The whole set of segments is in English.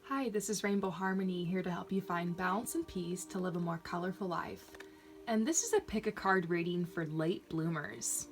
Hi, this is Rainbow Harmony, here to help you find balance and peace to live a more colorful life. And this is a pick a card reading for late bloomers.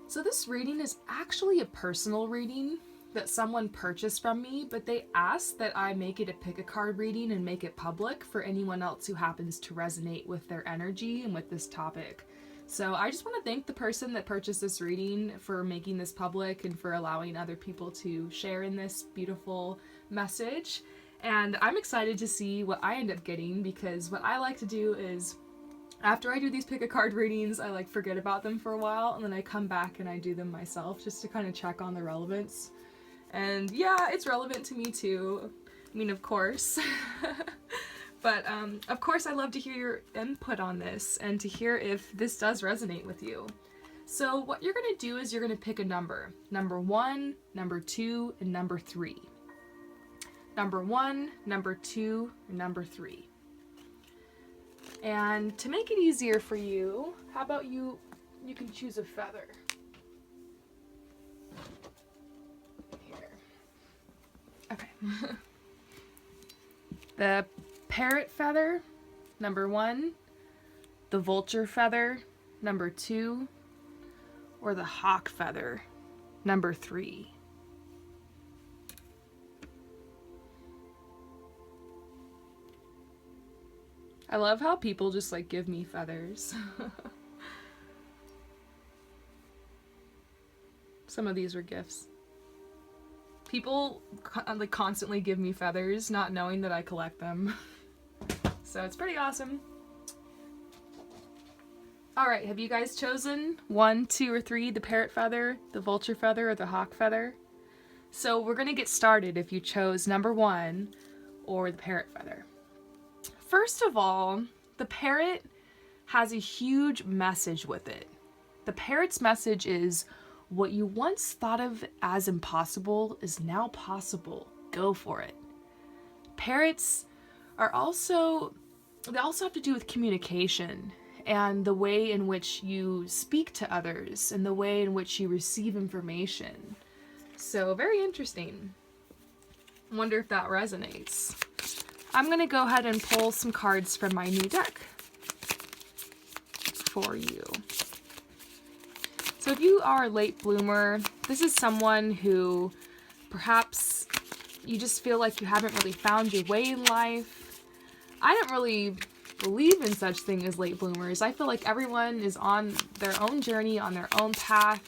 So this reading is actually a personal reading that someone purchased from me, but they asked that I make it a pick a card reading and make it public for anyone else who happens to resonate with their energy and with this topic. So I just want to thank the person that purchased this reading for making this public and for allowing other people to share in this beautiful message. And I'm excited to see what I end up getting, because what I like to do is after I do these pick a card readings, I forget about them for a while, and then I come back and I do them myself just to kind of check on the relevance. And yeah, it's relevant to me too. I mean, of course. But of course, I love to hear your input on this and to hear if this does resonate with you. So what you're going to do is you're going to pick a number. Number 1, number 2, and number 3. Number 1, number 2, and number 3. And to make it easier for you, how about you can choose a feather. Here. Okay. The parrot feather, number 1, the vulture feather, number 2, or the hawk feather, number 3. I love how people just give me feathers. Some of these were gifts. People constantly give me feathers, not knowing that I collect them. So it's pretty awesome. Alright, have you guys chosen 1, 2, or 3, the parrot feather, the vulture feather, or the hawk feather? So we're going to get started if you chose number 1 or the parrot feather. First of all, the parrot has a huge message with it. The parrot's message is, what you once thought of as impossible is now possible. Go for it. Parrots are also have to do with communication and the way in which you speak to others and the way in which you receive information. So very interesting. I wonder if that resonates. I'm going to go ahead and pull some cards from my new deck for you. So if you are a late bloomer, this is someone who perhaps you just feel like you haven't really found your way in life. I don't really believe in such thing as late bloomers. I feel like everyone is on their own journey, on their own path,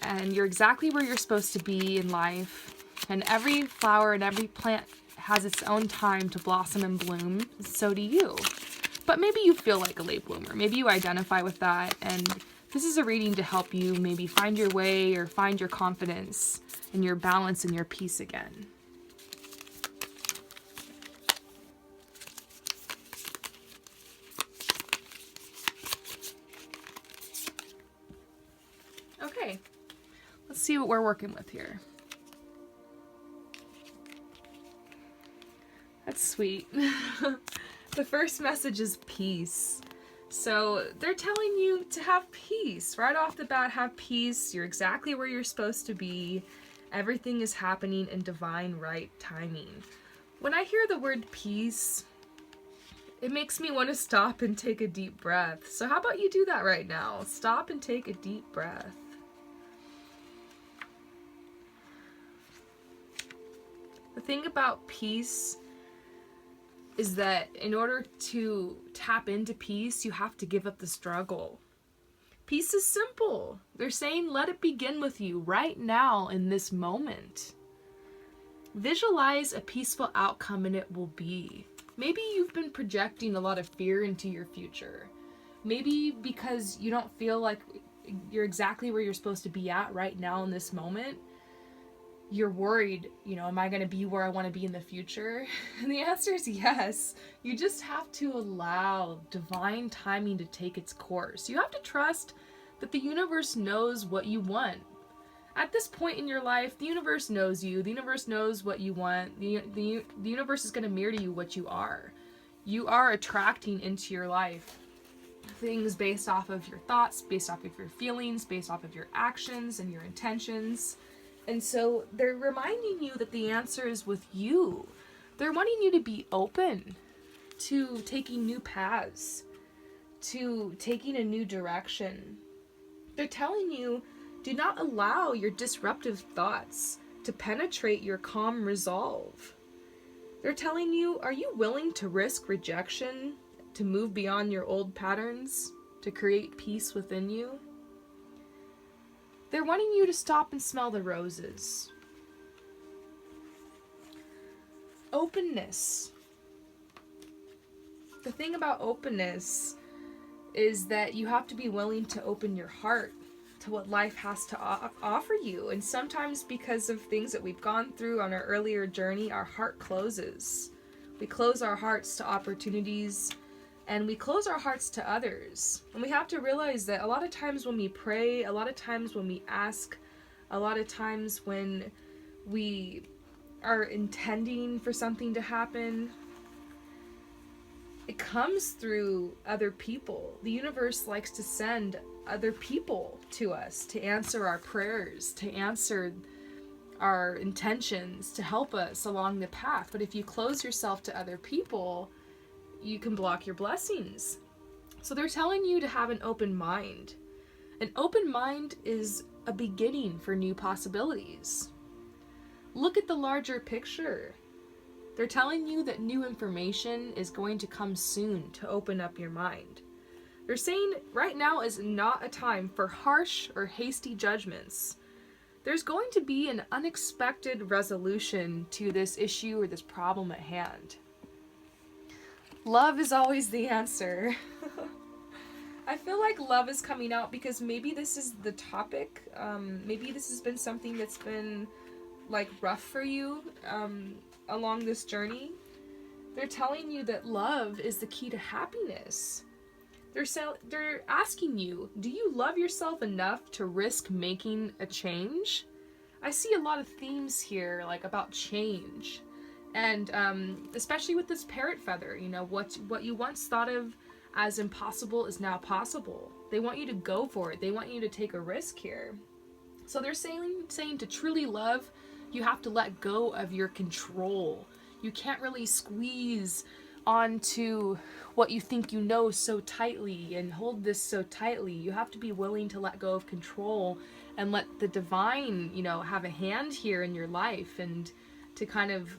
and you're exactly where you're supposed to be in life. And every flower and every plant has its own time to blossom and bloom. So do you. But maybe you feel like a late bloomer. Maybe you identify with that, and this is a reading to help you maybe find your way or find your confidence and your balance and your peace again. Okay, let's see what we're working with here. That's sweet. The first message is peace. So they're telling you to have peace. Right off the bat, have peace. You're exactly where you're supposed to be. Everything is happening in divine right timing. When I hear the word peace, it makes me want to stop and take a deep breath. So how about you do that right now? Stop and take a deep breath. The thing about peace is that in order to tap into peace, you have to give up the struggle. Peace is simple. They're saying, let it begin with you right now in this moment. Visualize a peaceful outcome and it will be. Maybe you've been projecting a lot of fear into your future. Maybe because you don't feel like you're exactly where you're supposed to be at right now in this moment. You're worried, am I going to be where I want to be in the future? And the answer is yes. You just have to allow divine timing to take its course. You have to trust that the universe knows what you want. At this point in your life, the universe knows you. The universe knows what you want. The universe is going to mirror to you what you are. You are attracting into your life things based off of your thoughts, based off of your feelings, based off of your actions and your intentions. And so they're reminding you that the answer is with you. They're wanting you to be open to taking new paths, to taking a new direction. They're telling you, do not allow your disruptive thoughts to penetrate your calm resolve. They're telling you, are you willing to risk rejection, to move beyond your old patterns, to create peace within you? They're wanting you to stop and smell the roses. Openness. The thing about openness is that you have to be willing to open your heart to what life has to offer you. And sometimes because of things that we've gone through on our earlier journey, our heart closes. We close our hearts to opportunities, and we close our hearts to others. And we have to realize that a lot of times when we pray, a lot of times when we ask, a lot of times when we are intending for something to happen, it comes through other people. The universe likes to send other people to us to answer our prayers, to answer our intentions, to help us along the path. But if you close yourself to other people, you can block your blessings. So they're telling you to have an open mind. An open mind is a beginning for new possibilities. Look at the larger picture. They're telling you that new information is going to come soon to open up your mind. They're saying right now is not a time for harsh or hasty judgments. There's going to be an unexpected resolution to this issue or this problem at hand. Love is always the answer. I feel like love is coming out because maybe this is the topic. Maybe this has been something that's been like rough for you along this journey. They're telling you that love is the key to happiness. They're asking you, do you love yourself enough to risk making a change? I see a lot of themes here, like about change. And especially with this parrot feather, you know, what you once thought of as impossible is now possible. They want you to go for it. They want you to take a risk here. So they're saying to truly love, you have to let go of your control. You can't really squeeze onto what you think you know so tightly and hold this so tightly. You have to be willing to let go of control and let the divine, you know, have a hand here in your life and to kind of,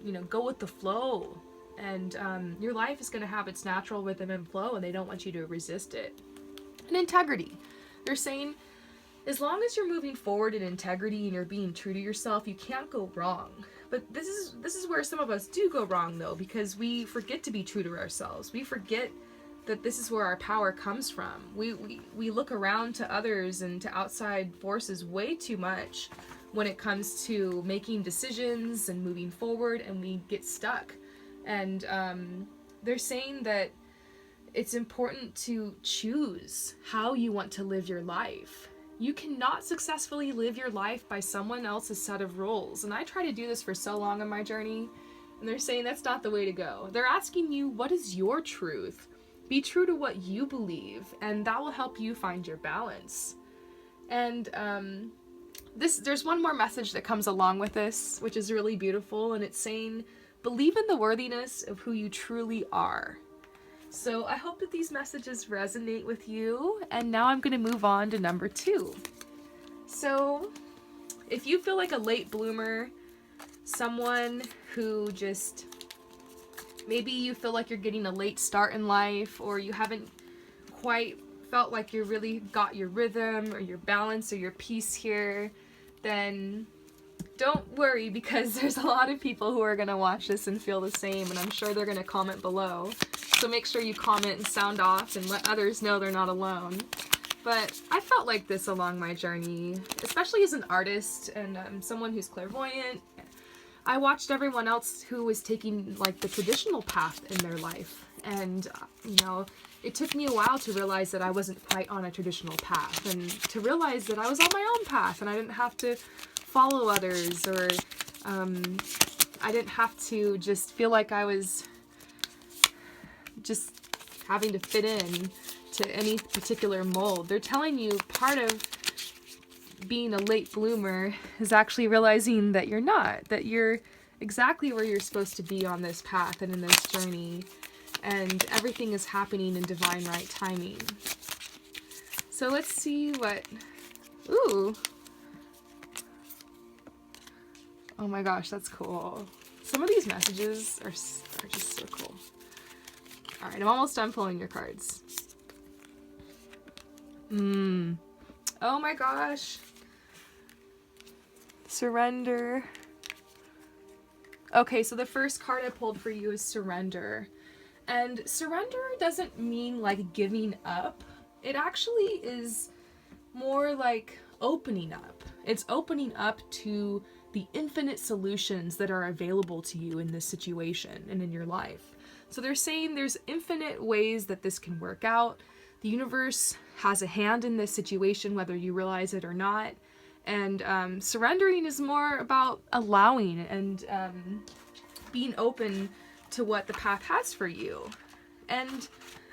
you know, go with the flow. And your life is going to have its natural rhythm and flow, and they don't want you to resist it. And integrity. They're saying, as long as you're moving forward in integrity and you're being true to yourself, you can't go wrong. But this is where some of us do go wrong, though, because we forget to be true to ourselves. We forget that this is where our power comes from. We look around to others and to outside forces way too much when it comes to making decisions and moving forward, and we get stuck. And they're saying that it's important to choose how you want to live your life. You cannot successfully live your life by someone else's set of rules. And I try to do this for so long on my journey, and they're saying that's not the way to go. They're asking you, what is your truth? Be true to what you believe, and that will help you find your balance. And there's one more message that comes along with this, which is really beautiful, and it's saying, believe in the worthiness of who you truly are. So I hope that these messages resonate with you, and now I'm going to move on to number 2. So if you feel like a late bloomer, someone who just, maybe you feel like you're getting a late start in life, or you haven't quite felt like you really got your rhythm or your balance or your peace here, then don't worry, because there's a lot of people who are going to watch this and feel the same, and I'm sure they're going to comment below. So make sure you comment and sound off and let others know they're not alone. But I felt like this along my journey, especially as an artist and someone who's clairvoyant. I watched everyone else who was taking like the traditional path in their life. And, you know, it took me a while to realize that I wasn't quite on a traditional path, and to realize that I was on my own path and I didn't have to follow others, or I didn't have to just feel like I was just having to fit in to any particular mold. They're telling you part of being a late bloomer is actually realizing that you're not, that you're exactly where you're supposed to be on this path and in this journey, and everything is happening in divine right timing. So let's see what, ooh. Oh my gosh, that's cool. Some of these messages are just so cool. All right, I'm almost done pulling your cards. Oh my gosh. Surrender. Okay, so the first card I pulled for you is surrender. And surrender doesn't mean like giving up. It actually is more like opening up. It's opening up to the infinite solutions that are available to you in this situation and in your life. So they're saying there's infinite ways that this can work out. The universe has a hand in this situation, whether you realize it or not. And surrendering is more about allowing and being open to what the path has for you. And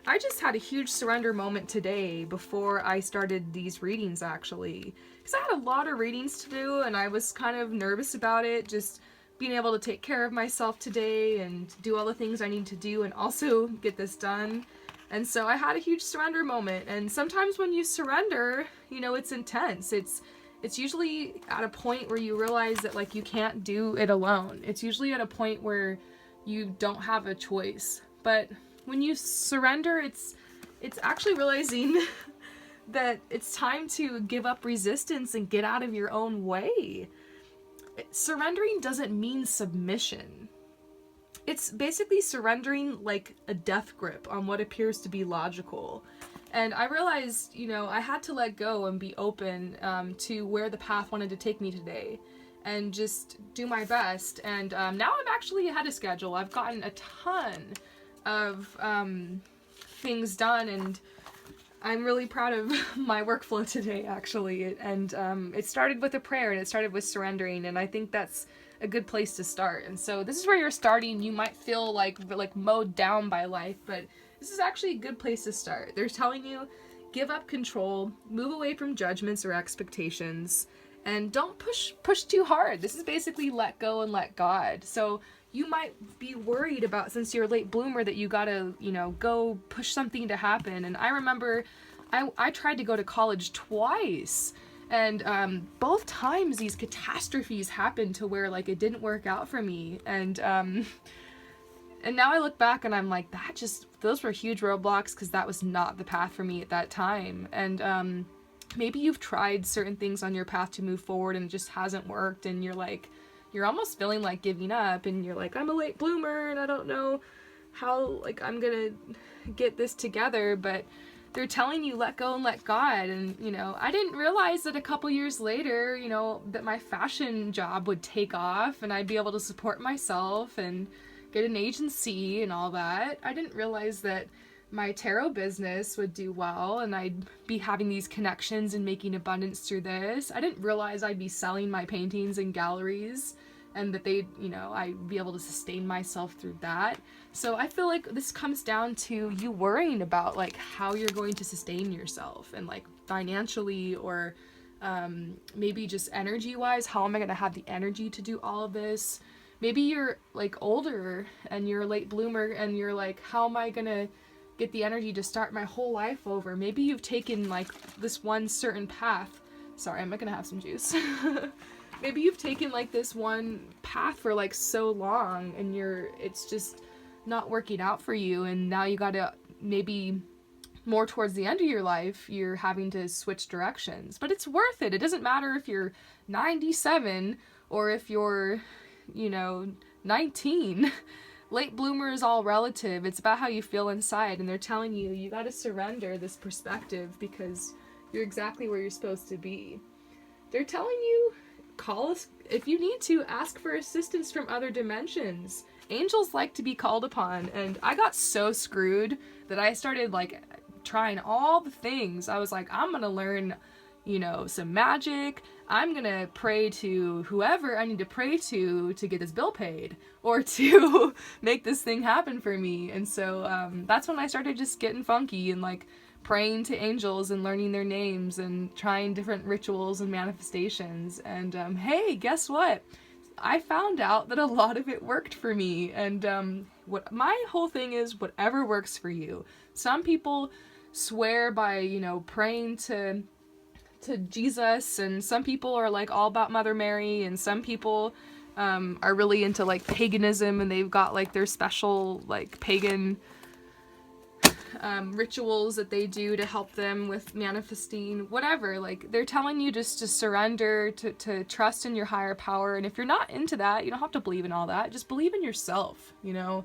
I just had a huge surrender moment today before I started these readings, actually, because I had a lot of readings to do and I was kind of nervous about it, just being able to take care of myself today and do all the things I need to do and also get this done. And so I had a huge surrender moment. And sometimes when you surrender, you know, it's intense. It's usually at a point where you realize that like you can't do it alone. It's usually at a point where you don't have a choice. But when you surrender, it's actually realizing that it's time to give up resistance and get out of your own way. Surrendering doesn't mean submission. It's basically surrendering like a death grip on what appears to be logical. And I realized, you know, I had to let go and be open to where the path wanted to take me today and just do my best. And now I'm actually ahead of schedule. I've gotten a ton of things done, and I'm really proud of my workflow today, actually. And it started with a prayer, and it started with surrendering, and I think that's a good place to start. And so this is where you're starting. You might feel like mowed down by life, but this is actually a good place to start. They're telling you, give up control, move away from judgments or expectations, and don't push too hard. This is basically let go and let God. So you might be worried about, since you're a late bloomer, that you gotta, you know, go push something to happen. And I remember I tried to go to college twice, and both times these catastrophes happened to where like it didn't work out for me. And now I look back and I'm like, those were huge roadblocks, because that was not the path for me at that time. And maybe you've tried certain things on your path to move forward and it just hasn't worked, and you're almost feeling like giving up, and you're like, I'm a late bloomer and I don't know how like I'm gonna get this together. But they're telling you, let go and let God. And, you know, I didn't realize that a couple years later, you know, that my fashion job would take off and I'd be able to support myself and get an agency and all that. I didn't realize that my tarot business would do well and I'd be having these connections and making abundance through this. I didn't realize I'd be selling my paintings in galleries and that they'd, you know, I'd be able to sustain myself through that. So I feel like this comes down to you worrying about like how you're going to sustain yourself, and like financially, or maybe just energy wise, how am I going to have the energy to do all of this? Maybe you're like older and you're a late bloomer and you're like, how am I going to get the energy to start my whole life over? Maybe you've taken like this one certain path. Sorry, I'm not going to have some juice. Maybe you've taken like this one path for like so long and it's just not working out for you, and now you got to, maybe more towards the end of your life, you're having to switch directions. But it's worth it. It doesn't matter if you're 97 or if you're, you know, 19. Late bloomer is all relative. It's about how you feel inside, and they're telling you, you got to surrender this perspective because you're exactly where you're supposed to be. They're telling you, call us if you need to, ask for assistance from other dimensions. Angels like to be called upon, and I got so screwed that I started like trying all the things. I was like, I'm gonna learn, you know, some magic. I'm gonna pray to whoever I need to pray to get this bill paid or to make this thing happen for me. And so that's when I started just getting funky and like praying to angels and learning their names and trying different rituals and manifestations. And hey, guess what? I found out that a lot of it worked for me. And what my whole thing is, whatever works for you. Some people swear by, you know, praying to Jesus, and some people are like all about Mother Mary, and some people are really into like paganism, and they've got like their special like pagan rituals that they do to help them with manifesting, whatever. Like, they're telling you just to surrender, to trust in your higher power. And if you're not into that, you don't have to believe in all that. Just believe in yourself, you know.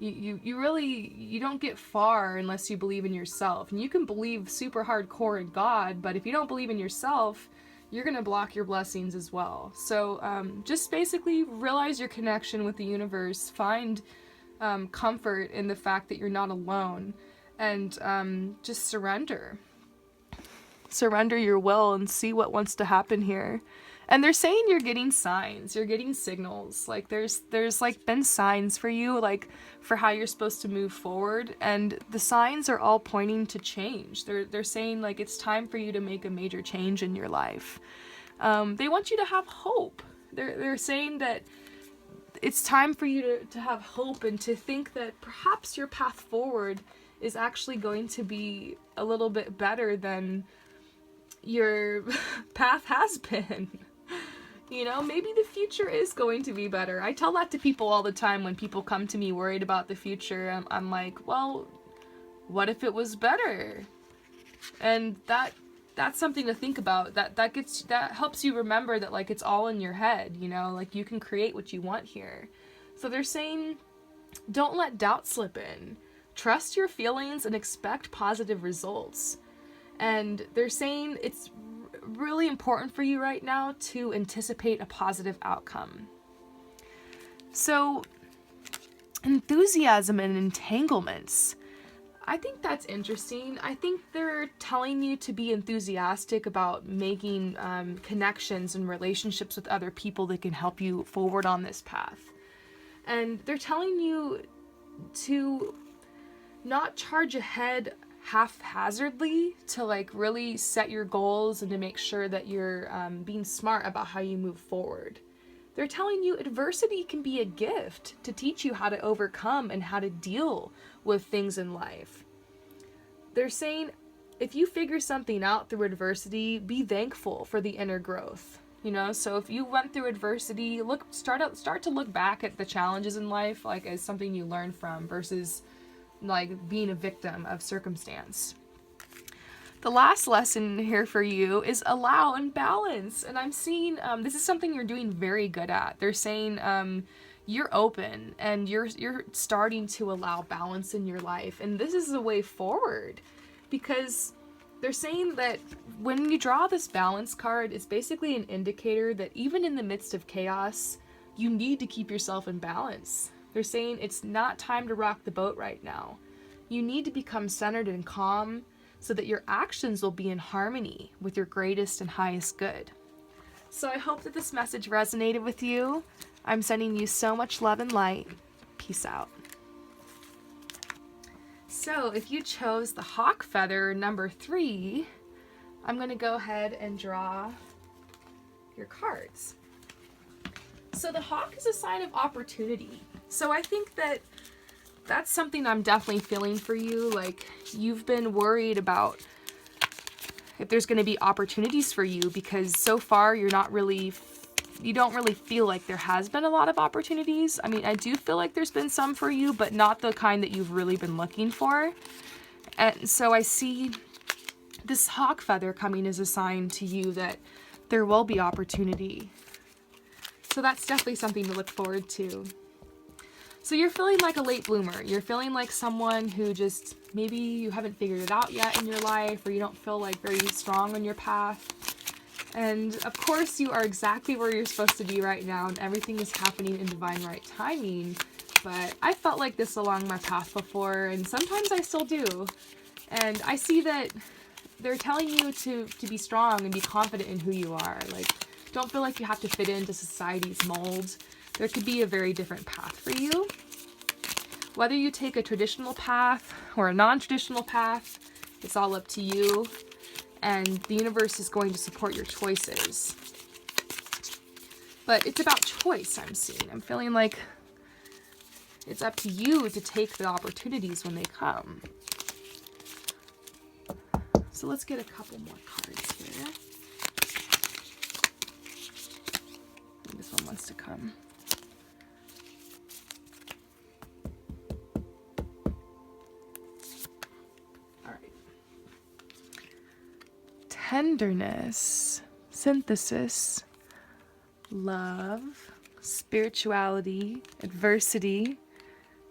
You really, you don't get far unless you believe in yourself. And you can believe super hardcore in God, but if you don't believe in yourself, you're going to block your blessings as well. So just basically realize your connection with the universe. Find comfort in the fact that you're not alone. And just surrender. Surrender your will and see what wants to happen here. And they're saying you're getting signs, you're getting signals. Like there's like been signs for you, like for how you're supposed to move forward, and the signs are all pointing to change. They're saying like it's time for you to make a major change in your life. They want you to have hope. They're saying that it's time for you to have hope and to think that perhaps your path forward is actually going to be a little bit better than your path has been. You know, maybe the future is going to be better. I tell that to people all the time when people come to me worried about the future. I'm like, well, what if it was better? And that's something to think about. That helps you remember that, like, it's all in your head, you know, like you can create what you want here. So they're saying, don't let doubt slip in. Trust your feelings and expect positive results. And they're saying it's really important for you right now to anticipate a positive outcome. So, enthusiasm and entanglements. I think that's interesting. I think they're telling you to be enthusiastic about making connections and relationships with other people that can help you forward on this path. And they're telling you to not charge ahead haphazardly, to like really set your goals and to make sure that you're being smart about how you move forward. They're telling you adversity can be a gift to teach you how to overcome and how to deal with things in life. They're saying if you figure something out through adversity, be thankful for the inner growth. You know, so if you went through adversity, start to look back at the challenges in life like as something you learn from versus like being a victim of circumstance. The last lesson here for you is allow and balance. And I'm seeing this is something you're doing very good at. They're saying you're open and you're starting to allow balance in your life. And this is the way forward, because they're saying that when you draw this balance card, it's basically an indicator that even in the midst of chaos, you need to keep yourself in balance. They're saying it's not time to rock the boat right now. You need to become centered and calm so that your actions will be in harmony with your greatest and highest good. So I hope that this message resonated with you. I'm sending you so much love and light. Peace out. So if you chose the hawk feather number 3, I'm going to go ahead and draw your cards. So the hawk is a sign of opportunity. So I think that that's something I'm definitely feeling for you. Like, you've been worried about if there's going to be opportunities for you, because so far you don't really feel like there has been a lot of opportunities. I mean, I do feel like there's been some for you, but not the kind that you've really been looking for. And so I see this hawk feather coming as a sign to you that there will be opportunity. So that's definitely something to look forward to. So you're feeling like a late bloomer. You're feeling like someone who just, maybe you haven't figured it out yet in your life, or you don't feel like very strong on your path. And of course you are exactly where you're supposed to be right now, and everything is happening in divine right timing. But I felt like this along my path before, and sometimes I still do. And I see that they're telling you to be strong and be confident in who you are. Like, don't feel like you have to fit into society's mold. There could be a very different path for you. Whether you take a traditional path or a non-traditional path, It's all up to you, and the universe is going to support your choices. But it's about choice, I'm seeing. I'm feeling like it's up to you to take the opportunities when they come. So let's get a couple more cards here. This one wants to come. All right. Tenderness, synthesis, love, spirituality, adversity,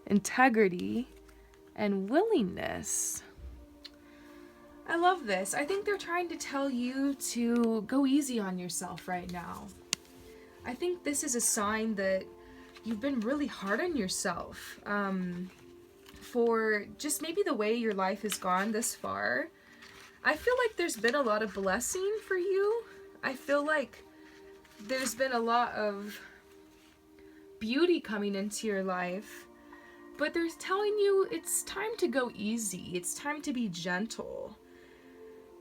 integrity, and willingness. I love this. I think they're trying to tell you to go easy on yourself right now. I think this is a sign that you've been really hard on yourself for just maybe the way your life has gone this far. I feel like there's been a lot of blessing for you. I feel like there's been a lot of beauty coming into your life, but they're telling you it's time to go easy. It's time to be gentle.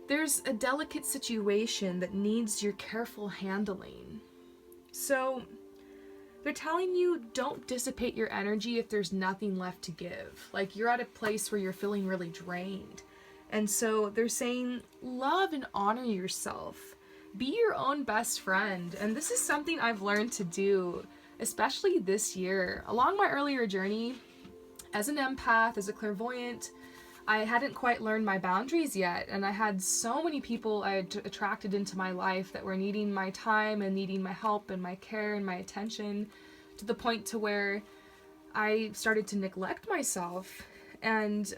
There's a delicate situation that needs your careful handling. So they're telling you don't dissipate your energy if there's nothing left to give. Like you're at a place where you're feeling really drained. And so they're saying love and honor yourself. Be your own best friend. And this is something I've learned to do, especially this year. Along my earlier journey, as an empath, as a clairvoyant, I hadn't quite learned my boundaries yet, and I had so many people I had attracted into my life that were needing my time and needing my help and my care and my attention, to the point to where I started to neglect myself. And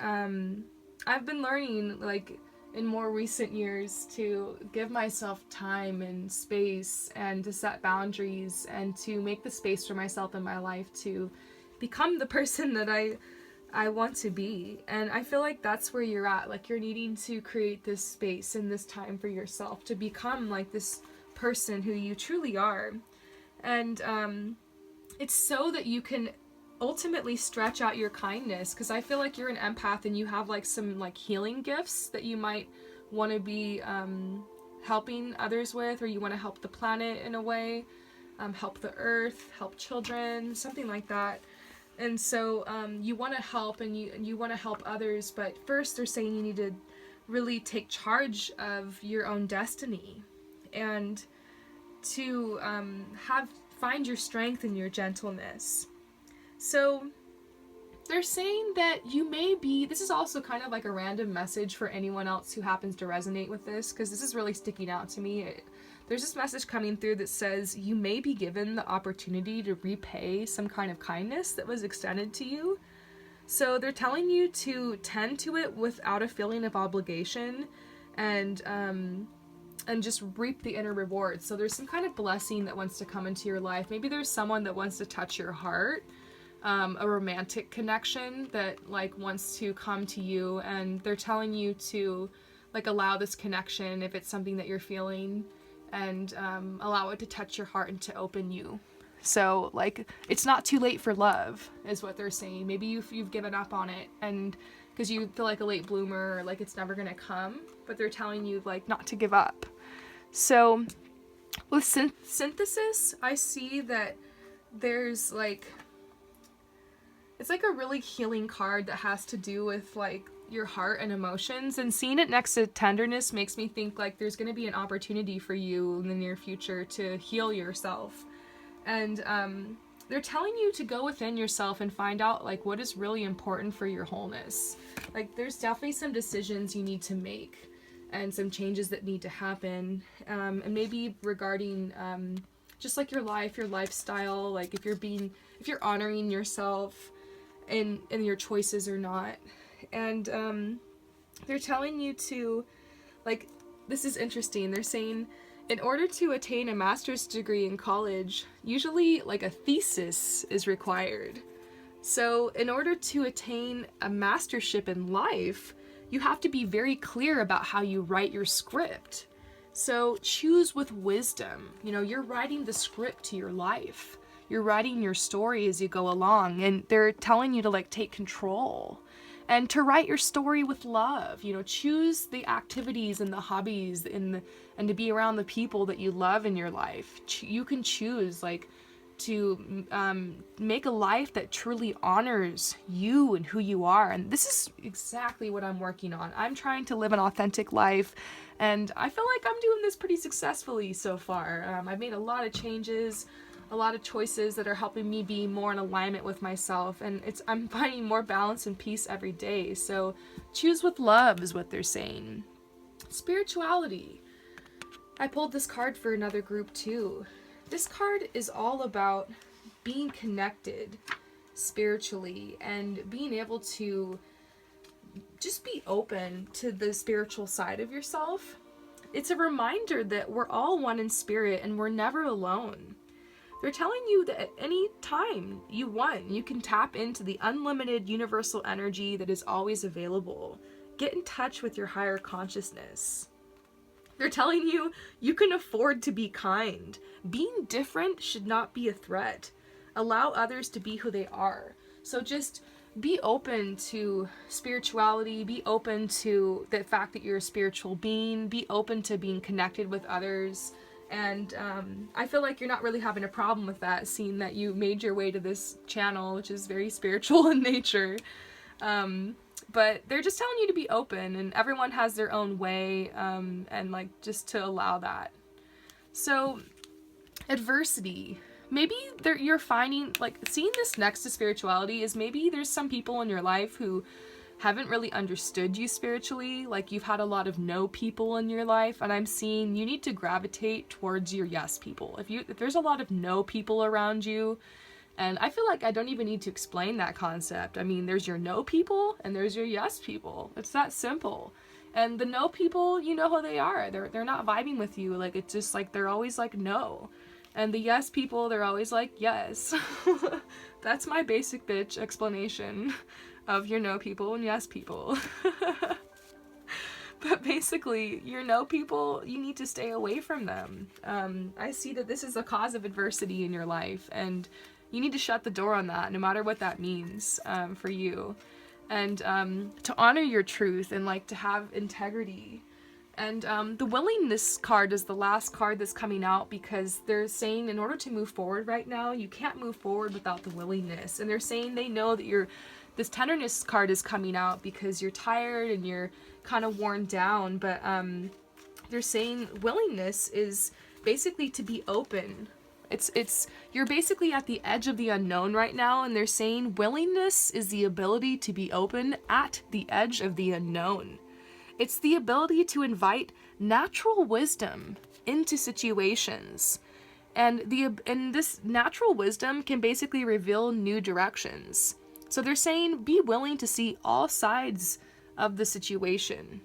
I've been learning, like, in more recent years to give myself time and space and to set boundaries and to make the space for myself in my life to become the person that I want to be. And I feel like that's where you're at. Like you're needing to create this space and this time for yourself to become like this person who you truly are. And it's so that you can ultimately stretch out your kindness, because I feel like you're an empath and you have like some like healing gifts that you might want to be helping others with, or you want to help the planet in a way, help the earth, help children, something like that. And so you want to help and you want to help others, but first they're saying you need to really take charge of your own destiny and to find your strength and your gentleness. So they're saying that you may be, this is also kind of like a random message for anyone else who happens to resonate with this, because this is really sticking out to me. There's this message coming through that says you may be given the opportunity to repay some kind of kindness that was extended to you. So they're telling you to tend to it without a feeling of obligation and just reap the inner reward. So there's some kind of blessing that wants to come into your life. Maybe there's someone that wants to touch your heart, a romantic connection that like wants to come to you, and they're telling you to like allow this connection if it's something that you're feeling, and allow it to touch your heart and to open you. So like it's not too late for love is what they're saying. Maybe you've given up on it and because you feel like a late bloomer, or like it's never gonna come, but they're telling you like not to give up. So with synthesis, I see that there's like, it's like a really healing card that has to do with like your heart and emotions, and seeing it next to tenderness makes me think like there's going to be an opportunity for you in the near future to heal yourself. And they're telling you to go within yourself and find out like what is really important for your wholeness. Like there's definitely some decisions you need to make and some changes that need to happen, and maybe regarding just like your life, your lifestyle, like if you're honoring yourself in your choices or not. And they're telling you to, like, this is interesting. They're saying in order to attain a master's degree in college, usually like a thesis is required. So in order to attain a mastership in life, you have to be very clear about how you write your script. So choose with wisdom. You know, you're writing the script to your life. You're writing your story as you go along, and they're telling you to like take control and to write your story with love. You know, choose the activities and the hobbies and to be around the people that you love in your life. You can choose, like, to make a life that truly honors you and who you are. And this is exactly what I'm working on. I'm trying to live an authentic life, and I feel like I'm doing this pretty successfully so far. I've made a lot of changes, a lot of choices that are helping me be more in alignment with myself, and I'm finding more balance and peace every day. So choose with love is what they're saying. Spirituality. I pulled this card for another group too. This card is all about being connected spiritually and being able to just be open to the spiritual side of yourself. It's a reminder that we're all one in spirit and we're never alone. They're telling you that at any time you want, you can tap into the unlimited universal energy that is always available. Get in touch with your higher consciousness. They're telling you you can afford to be kind. Being different should not be a threat. Allow others to be who they are. So just be open to spirituality. Be open to the fact that you're a spiritual being. Be open to being connected with others. And I feel like you're not really having a problem with that, seeing that you made your way to this channel, which is very spiritual in nature. But they're just telling you to be open, and everyone has their own way, and like just to allow that. So adversity. Maybe you're finding, like, seeing this next to spirituality is maybe there's some people in your life who haven't really understood you spiritually. Like, you've had a lot of no people in your life, and I'm seeing you need to gravitate towards your yes people. If there's a lot of no people around you, and I feel like I don't even need to explain that concept. I mean, there's your no people and there's your yes people. It's that simple. And the no people, you know who they are. They're not vibing with you. Like, it's just like they're always like no. And the yes people, they're always like yes. That's my basic bitch explanation of your no people and yes people. But basically, your no people, you need to stay away from them. I see that this is a cause of adversity in your life, and you need to shut the door on that, no matter what that means for you. And to honor your truth and, like, to have integrity. And the willingness card is the last card that's coming out, because they're saying in order to move forward right now, you can't move forward without the willingness. And they're saying they know that this tenderness card is coming out because you're tired and you're kind of worn down. But they're saying willingness is basically to be open. You're basically at the edge of the unknown right now, and they're saying willingness is the ability to be open at the edge of the unknown. It's the ability to invite natural wisdom into situations. And this natural wisdom can basically reveal new directions. So they're saying be willing to see all sides of the situation,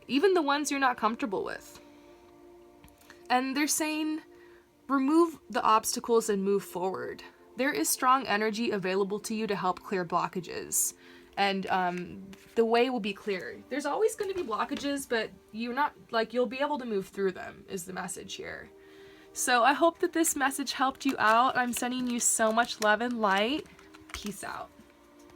even the ones you're not comfortable with. And they're saying remove the obstacles and move forward. There is strong energy available to you to help clear blockages. And the way will be clear. There's always going to be blockages, but you'll be able to move through them, is the message here. So I hope that this message helped you out. I'm sending you so much love and light. Peace out.